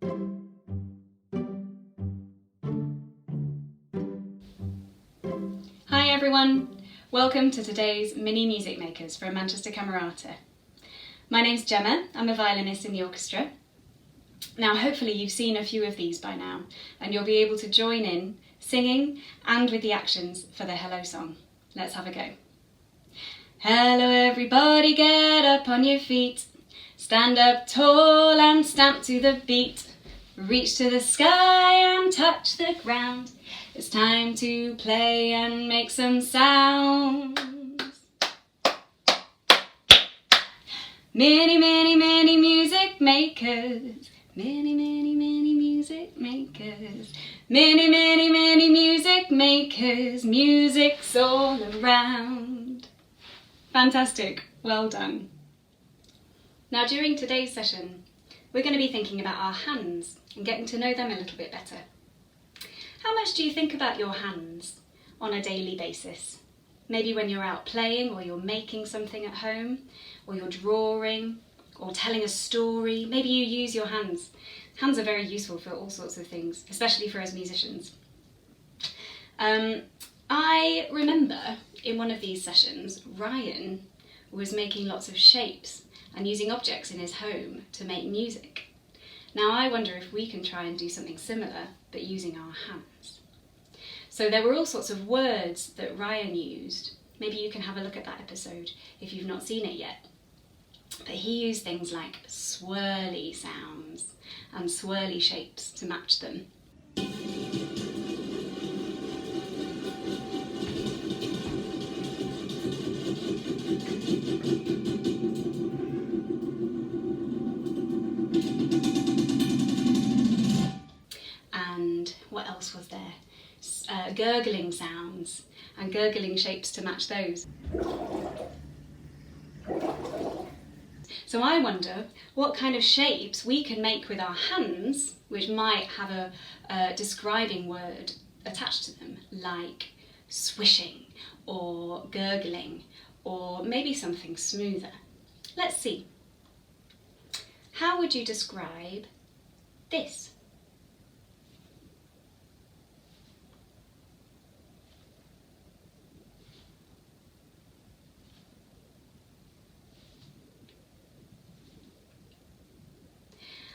Hi everyone, welcome to today's Mini Music Makers from Manchester Camerata. My name's Gemma, I'm a violinist in the orchestra. Now hopefully you've seen a few of these by now and you'll be able to join in singing and with the actions for the Hello song. Let's have a go. Hello everybody, get up on your feet. Stand up tall and stamp to the beat. Reach to the sky and touch the ground. It's time to play and make some sounds. Many, many, many music makers. Many, many, many music makers. Many, many, many music makers. Music's all around. Fantastic, well done. Now during today's session, we're going to be thinking about our hands and getting to know them a little bit better. How much do you think about your hands on a daily basis? Maybe when you're out playing or you're making something at home, or you're drawing or telling a story. Maybe you use your hands. Hands are very useful for all sorts of things, especially for us musicians. I remember in one of these sessions, Ryan was making lots of shapes and using objects in his home to make music. Now I wonder if we can try and do something similar, but using our hands. So there were all sorts of words that Ryan used. Maybe you can have a look at that episode if you've not seen it yet. But he used things like swirly sounds and swirly shapes to match them. And what else was there? Gurgling sounds and gurgling shapes to match those. So I wonder what kind of shapes we can make with our hands, which might have a describing word attached to them, like swishing or gurgling, or maybe something smoother. Let's see. How would you describe this?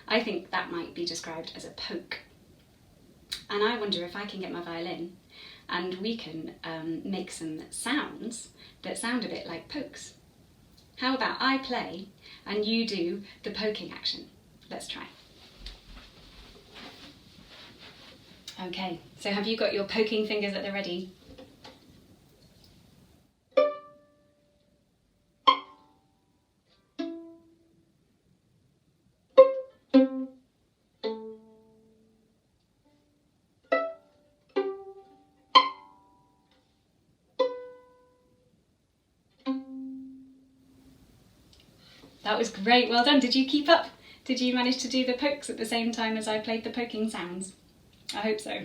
I think that might be described as a poke. And I wonder if I can get my violin and we can make some sounds that sound a bit like pokes. How about I play and you do the poking action? Let's try. Okay, so have you got your poking fingers at the ready? That was great, well done. Did you keep up? Did you manage to do the pokes at the same time as I played the poking sounds? I hope so.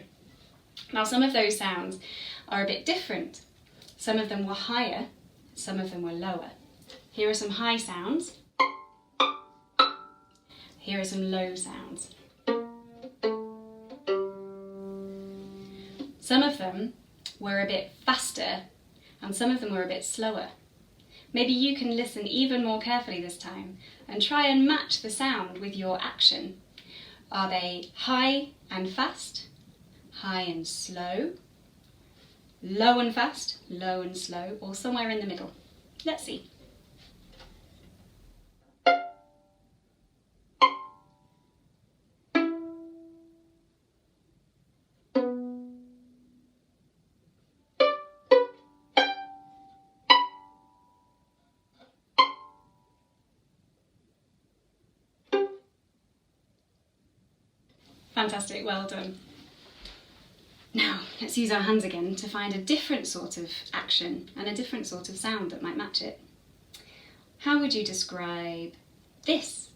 Now some of those sounds are a bit different. Some of them were higher, some of them were lower. Here are some high sounds. Here are some low sounds. Some of them were a bit faster and some of them were a bit slower. Maybe you can listen even more carefully this time and try and match the sound with your action. Are they high and fast, high and slow, low and fast, low and slow, or somewhere in the middle? Let's see. Fantastic, well done. Now, let's use our hands again to find a different sort of action and a different sort of sound that might match it. How would you describe this?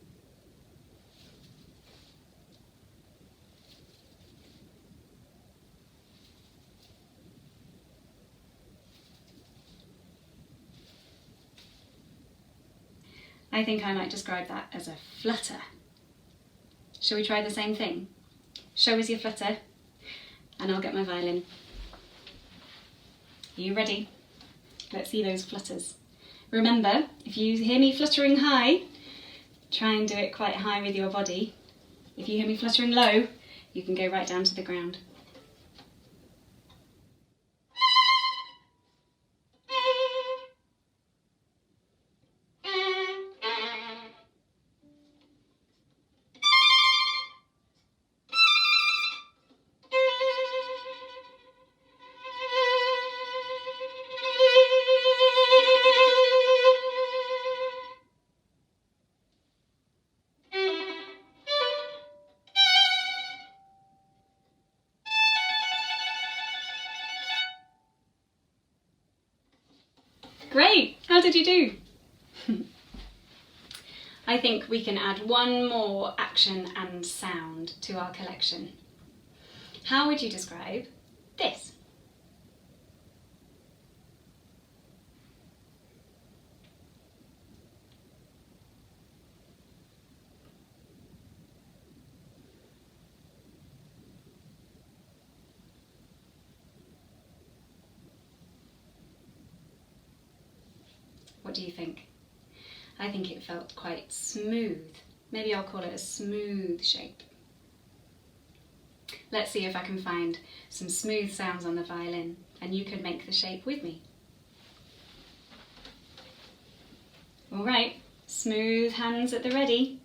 I think I might describe that as a flutter. Shall we try the same thing? Show us your flutter, and I'll get my violin. Are you ready? Let's see those flutters. Remember, if you hear me fluttering high, try and do it quite high with your body. If you hear me fluttering low, you can go right down to the ground. Great! How did you do? I think we can add one more action and sound to our collection. How would you describe this? What do you think? I think it felt quite smooth. Maybe I'll call it a smooth shape. Let's see if I can find some smooth sounds on the violin and you can make the shape with me. All right, smooth hands at the ready.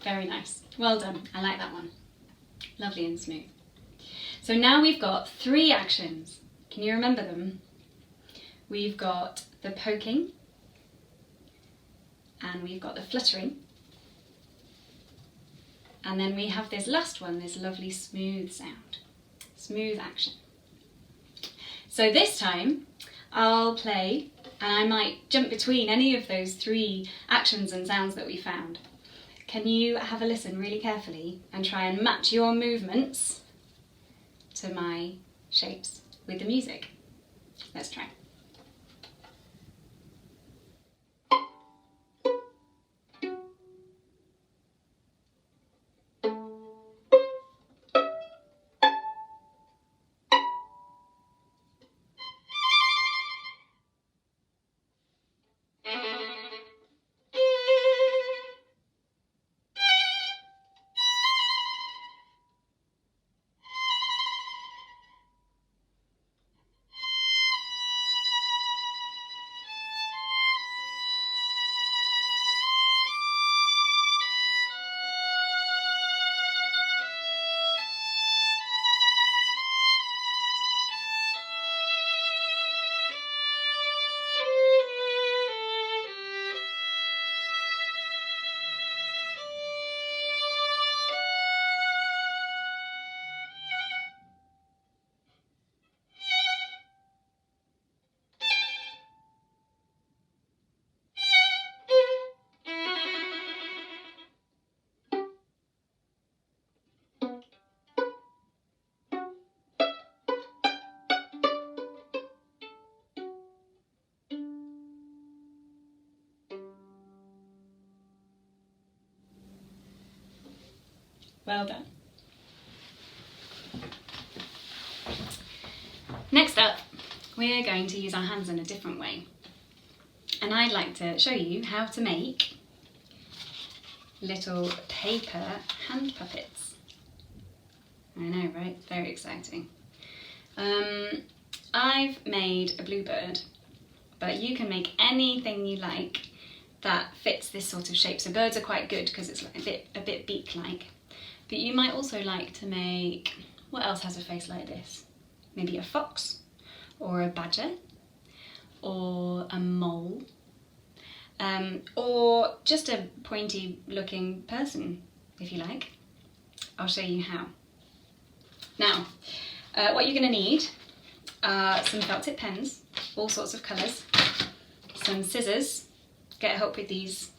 Very nice. Well done. I like that one. Lovely and smooth. So now we've got 3 actions. Can you remember them? We've got the poking, and we've got the fluttering, and then we have this last one, this lovely smooth sound. Smooth action. So this time I'll play, and I might jump between any of those 3 actions and sounds that we found. Can you have a listen really carefully and try and match your movements to my shapes with the music? Let's try. Well done. Next up, we're going to use our hands in a different way. And I'd like to show you how to make little paper hand puppets. I know, right? Very exciting. I've made a bluebird, but you can make anything you like that fits this sort of shape. So birds are quite good because it's like a bit beak-like. But you might also like to make, what else has a face like this? Maybe a fox, or a badger, or a mole, or just a pointy looking person, if you like. I'll show you how. Now, what you're going to need are some felt tip pens, all sorts of colours, some scissors, get help with these,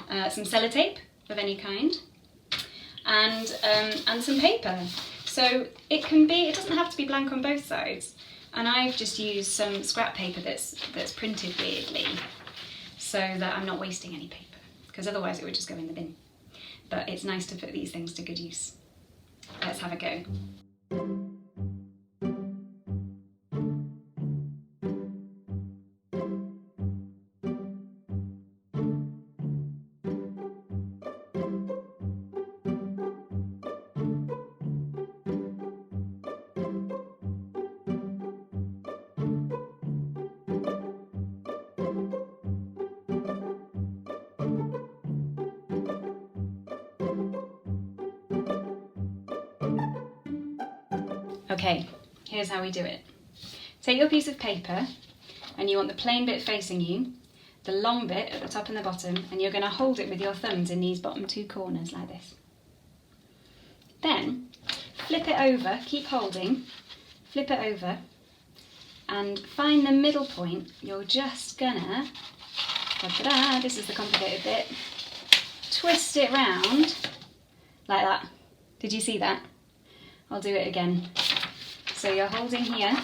some sellotape of any kind, and some paper. So it doesn't have to be blank on both sides. And I've just used some scrap paper that's printed weirdly, so that I'm not wasting any paper, because otherwise it would just go in the bin. But it's nice to put these things to good use. Let's have a go. Okay, here's how we do it. Take your piece of paper, and you want the plain bit facing you, the long bit at the top and the bottom, and you're going to hold it with your thumbs in these bottom two corners like this. Then flip it over, keep holding, flip it over, and find the middle point. You're just gonna, ta-da, this is the complicated bit, twist it round like that. Did you see that? I'll do it again. So you're holding here,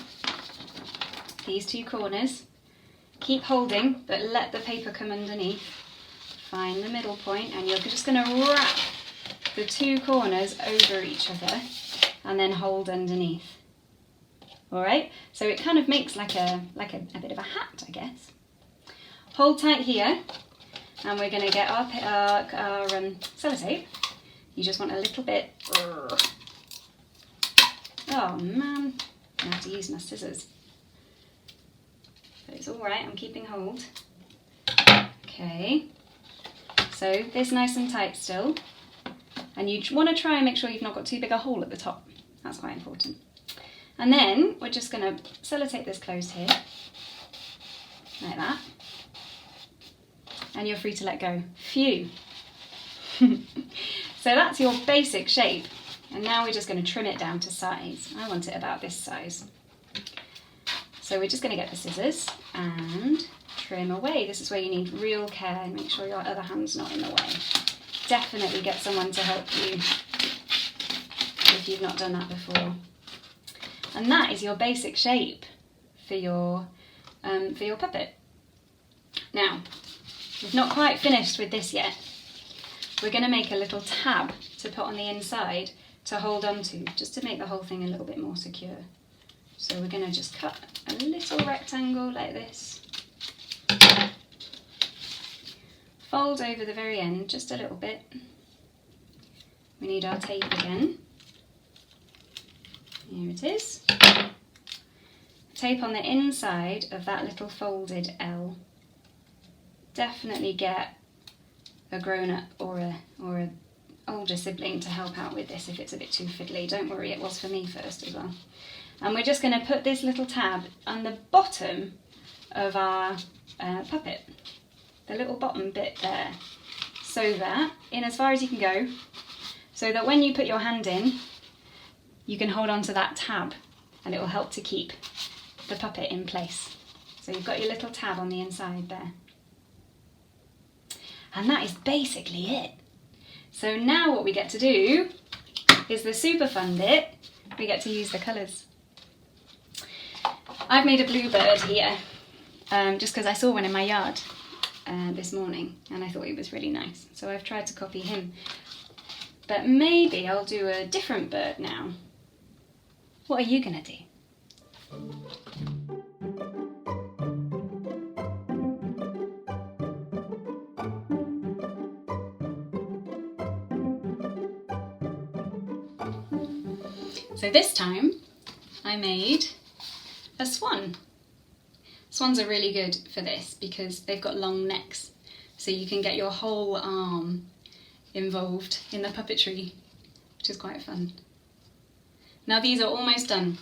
these two corners, keep holding, but let the paper come underneath. Find the middle point, and you're just going to wrap the two corners over each other and then hold underneath. All right, so it kind of makes like a bit of a hat, I guess. Hold tight here, and we're going to get our sellotape. You just want a little bit. Oh man, I have to use my scissors. But it's all right, I'm keeping hold. Okay, so this nice and tight still. And you want to try and make sure you've not got too big a hole at the top. That's quite important. And then we're just going to sellotape this closed here, like that. And you're free to let go. Phew. So that's your basic shape. And now we're just going to trim it down to size. I want it about this size. So we're just going to get the scissors and trim away. This is where you need real care and make sure your other hand's not in the way. Definitely get someone to help you if you've not done that before. And that is your basic shape for your puppet. Now, we've not quite finished with this yet. We're going to make a little tab to put on the inside to hold on to, just to make the whole thing a little bit more secure. So we're going to just cut a little rectangle like this. Fold over the very end just a little bit. We need our tape again. Here it is. Tape on the inside of that little folded L. Definitely get a grown-up or a older sibling to help out with this if it's a bit too fiddly. Don't worry, it was for me first as well. And we're just going to put this little tab on the bottom of our puppet, the little bottom bit there, so that, in as far as you can go, so that when you put your hand in, you can hold on to that tab and it will help to keep the puppet in place. So you've got your little tab on the inside there. And that is basically it. So now what we get to do is the super fun bit. We get to use the colours. I've made a bluebird here, just because I saw one in my yard this morning and I thought he was really nice. So I've tried to copy him. But maybe I'll do a different bird now. What are you going to do? So this time I made a swan. Swans are really good for this because they've got long necks, so you can get your whole arm involved in the puppetry which is quite fun. Now these are almost done.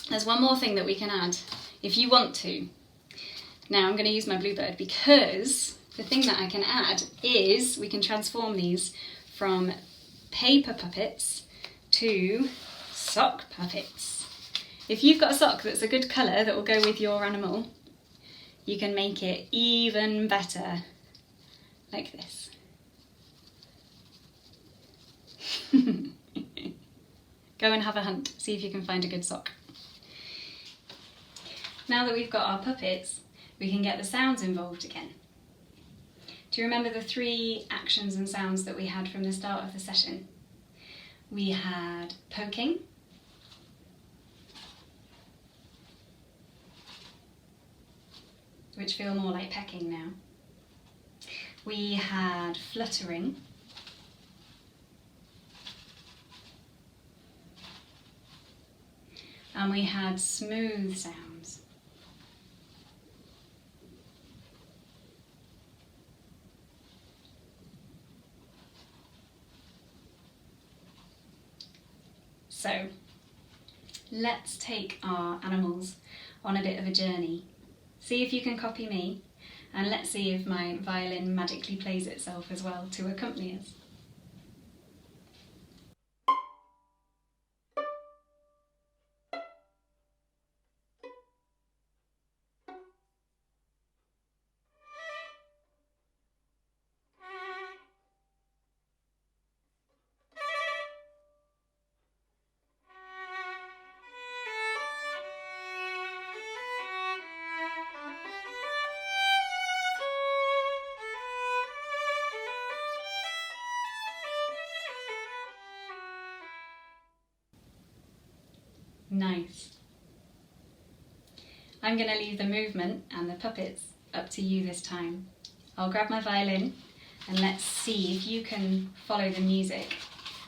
There's one more thing that we can add if you want to. Now I'm going to use my bluebird because the thing that I can add is we can transform these from paper puppets to sock puppets. If you've got a sock that's a good colour that will go with your animal, you can make it even better, like this. Go and have a hunt, see if you can find a good sock. Now that we've got our puppets, we can get the sounds involved again. Do you remember the 3 actions and sounds that we had from the start of the session? We had poking, which feel more like pecking now. We had fluttering, and we had smooth sounds. So let's take our animals on a bit of a journey. See if you can copy me, and let's see if my violin magically plays itself as well to accompany us. Nice. I'm going to leave the movement and the puppets up to you this time. I'll grab my violin and let's see if you can follow the music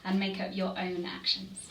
and make up your own actions.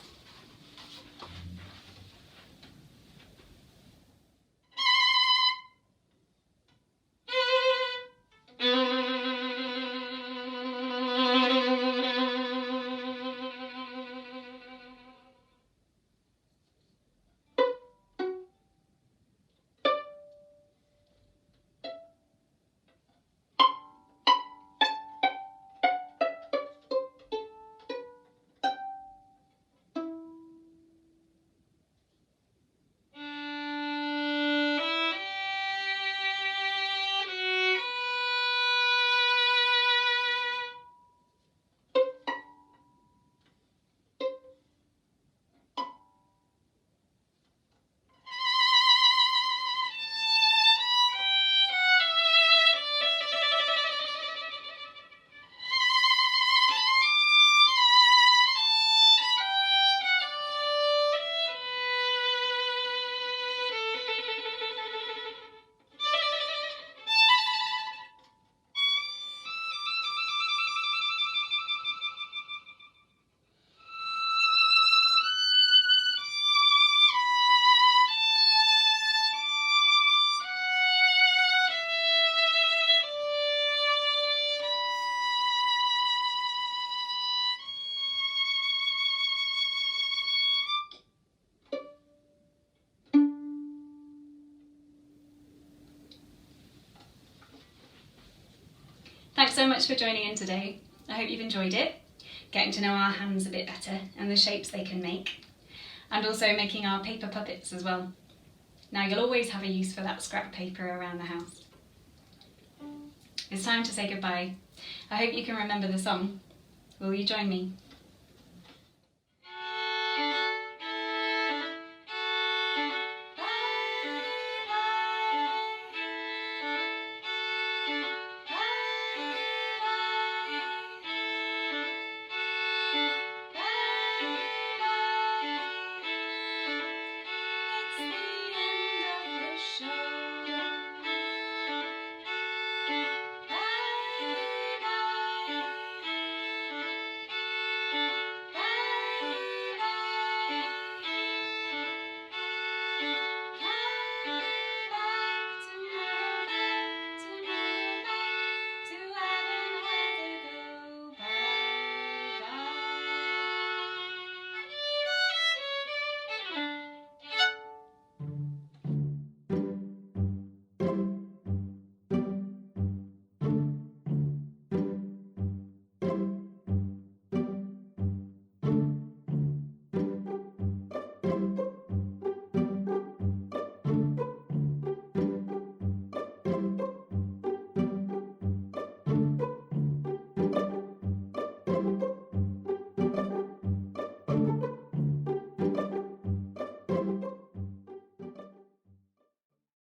Thanks so much for joining in today. I hope you've enjoyed it, getting to know our hands a bit better and the shapes they can make, and also making our paper puppets as well. Now you'll always have a use for that scrap paper around the house. It's time to say goodbye. I hope you can remember the song. Will you join me?